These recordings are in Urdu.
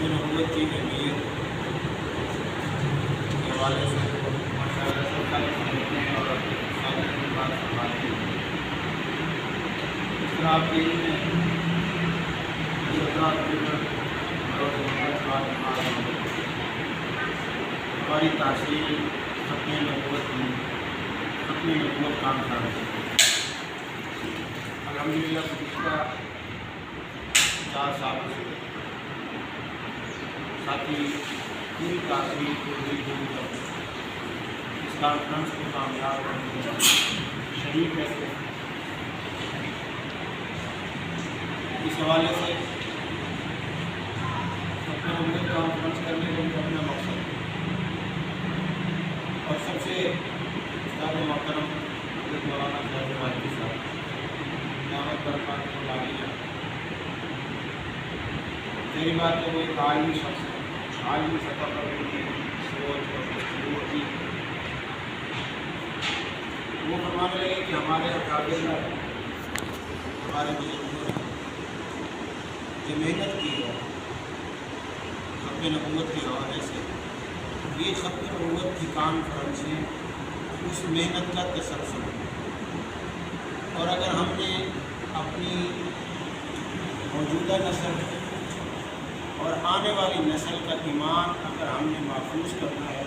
نبوت کی اہمیت کے حوالے سے ماشاءاللہ سب کا سمجھتے ہیں اور سامنے کی بات سنبھالتے ہیں۔ اس طرح آپ کے علم میں ہماری تاثیر ختم نبوت کی ختم نبوت کانفرنس الحمدللہ گزشتہ 4 سال سے ساتھی پوری تاثیر پوری دور تک اس کانفرنس کو کامیاب کرنے میں شریک رہتے ہیں۔ اس حوالے سے اپنے نبوت کانفرنس کرنے کا اپنا مقصد ہے اور سب سے استاد محترم حضرت مولانا صاحب واجبی صاحب دعوت برکات کو لاگیا میری بات تو وہ ایک عالمی شخص ہے، عالمی سطح پر ان کی سوچ اور گفتگو ہوتی ہے۔ وہ فرمانے لگے کہ ہمارے اکابر نے ہمارے بزرگوں نے جو محنت کی ہے ختم نبوت کے حوالے سے، یہ ختم نبوت کی کانفرنسیں اس محنت کا تسلسل ہے۔ اور اگر ہم نے اپنی موجودہ نسل اور آنے والی نسل کا ایمان اگر ہم نے محفوظ کرنا ہے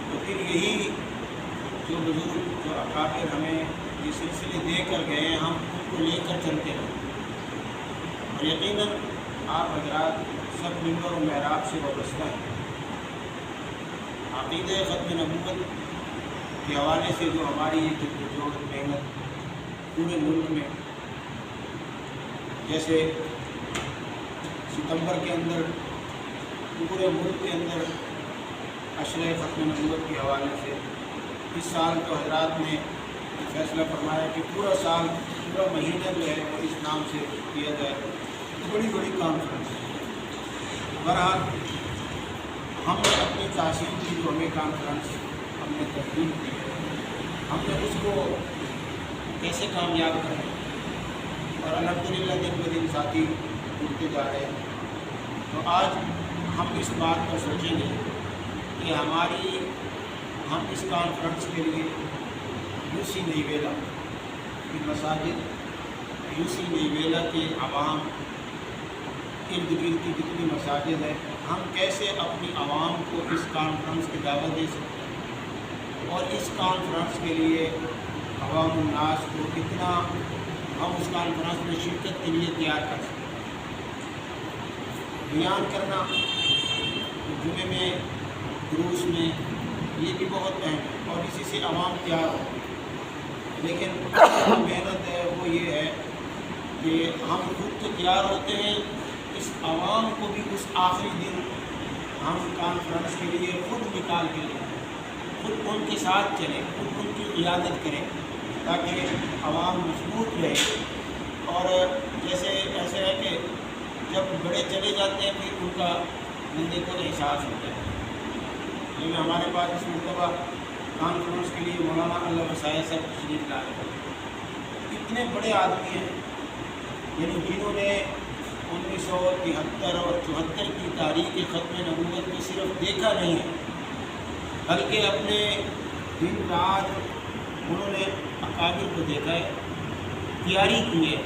تو پھر یہی جو بزرگ جو اکابر ہمیں یہ سلسلے دے کر گئے ہیں ہم ان کو لے کر چلتے ہیں۔ اور یقیناً آپ حضرات سب منبر و محراب سے وابستہ ہیں۔ عقیدہ ختم نبوت کے حوالے سے جو ہماری یہ جدوجہد محنت پورے ملک میں، جیسے ستمبر کے اندر پورے ملک کے اندر عشرہ ختم نبوت کے حوالے سے اس سال تو حضرات نے فیصلہ فرمایا کہ پورا سال پورا مہینہ جو ہے وہ اس نام سے کیا جائے، بڑی بڑی کانفرنس۔ بہرحال ہم نے اپنی تاثیر کی جو ہمیں کانفرنس ہم نے ترتیب کی ہے، ہم نے اس کو کیسے کامیاب کریں اور الحمدللہ دن بہ دن ساتھی جڑتے جا رہے ہیں۔ تو آج ہم اس بات پر سوچیں گے کہ ہم اس کانفرنس کے لیے یوسی نیویلا کی مساجد، یوسی نیویلا کے عوام ارد گرد کی جتنی مساجد ہیں، ہم کیسے اپنی عوام کو اس کانفرنس کی دعوت دے سکتے ہیں اور اس کانفرنس کے لیے عوام الناس کو کتنا ہم اس کانفرنس میں شرکت کے لیے تیار کر سکتے ہیں۔ بیان کرنا جمعے میں دروس میں یہ بھی بہت اہم ہے اور اسی سے عوام تیار ہوتی ہے، لیکن جو محنت ہے وہ یہ ہے کہ ہم خود تو تیار ہوتے ہیں، اس عوام کو بھی اس آخری دن ہم کانفرنس کے لیے خود نکال کے لیں، خود ان کے ساتھ چلیں، خود ان کی قیادت کریں تاکہ عوام مضبوط رہے۔ اور جیسے ایسے ہے کہ جب بڑے چلے جاتے ہیں پھر ان کا بندے کو احساس ہوتا ہے۔ لیکن ہمارے پاس اس مرتبہ کانفرنس کے لیے مولانا اللہ وسائے صاحب تشریف لائے، اتنے بڑے آدمی ہیں، یعنی جنہوں نے 1973 اور 74 کی تاریخ ختم نبوت کو صرف دیکھا نہیں ہے بلکہ اپنے دن رات انہوں نے اکابر کو دیکھا ہے، تیاری کی ہے،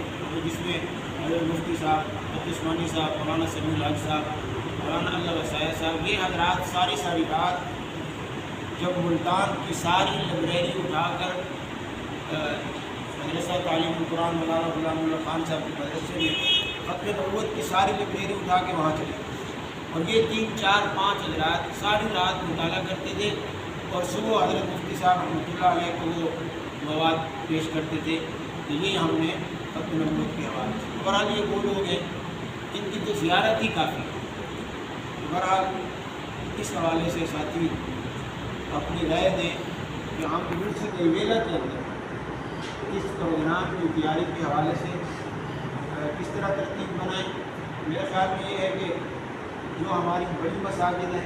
جس میں حضرت مفتی صاحب عثمانی صاحب، مولانا سمیع الحق صاحب، مولانا اللہ وسائے صاحب، یہ حضرات ساری رات جب ملتان کی ساری لائبریری اٹھا کر مدرسہ تعلیم القرآن مولانا غلام اللہ خان صاحب کے مدرسے میں ختم نبوت کی ساری لائبریری اٹھا کے وہاں چلے اور یہ 3 4 5 حضرات ساری رات مطالعہ کرتے تھے اور صبح حضرت مفتی صاحب رحمۃ اللہ علیہ کو وہ مواد پیش کرتے تھے۔ تو یہ ہم نے ختم نبوت کے حوالے سے، بہرحال یہ وہ لوگ ہیں ان کی تو زیارت ہی کافی ہے۔ بہرحال اس حوالے سے ساتھی اپنی رائے دیں کہ ہم یوسی نیویلا کے اندر اس پروگرام کی تیاری کے حوالے سے کس طرح ترتیب بنائیں۔ میرے خیال میں یہ ہے کہ جو ہماری بڑی مساجد ہیں